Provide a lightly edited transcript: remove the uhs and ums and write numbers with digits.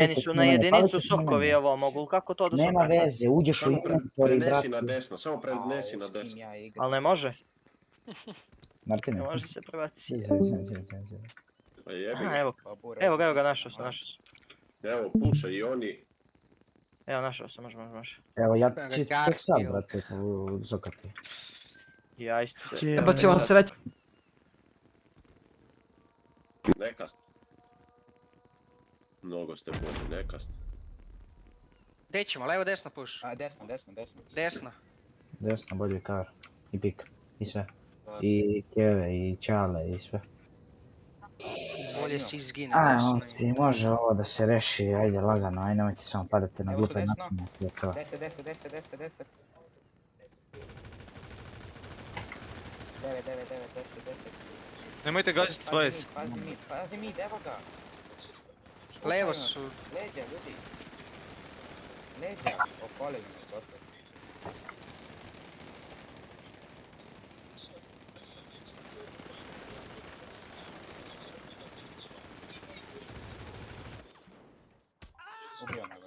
Meni su na jedinicu sokovi ovo, mogu kako to da Nema sokam sad? veze, uđeš u Samo inventory, prenesi na brate. desno, samo prenesi na desno. Ali ne može, Martine. ne može se prebaci. Pa jebi Aha, ga. evo ga, našao sam. Evo, puše i oni. Evo, našao sam, može. Evo, ja ću tek sad, brate, zokati. Ja isto se... Jeba će vam sreći. Nekast. Mnogo ste bolji, nekast. Gdje ćemo, levo desno push? Desno. Desno. Desno, bolji kar. I pik. I sve. I kjeve, i čale, i sve. Bolje si izgine A, desno. ovci, može ovo da se reši, ajde lagano, ajde nemojte samo padati na Evo su glupe desno. načine. To je to. 10. 9. Nemojte gađati svoje. Pazi mi, evo ga. Levo su. Leđa, ljudi. Leđa, opalili me, gotovo. Ubio me.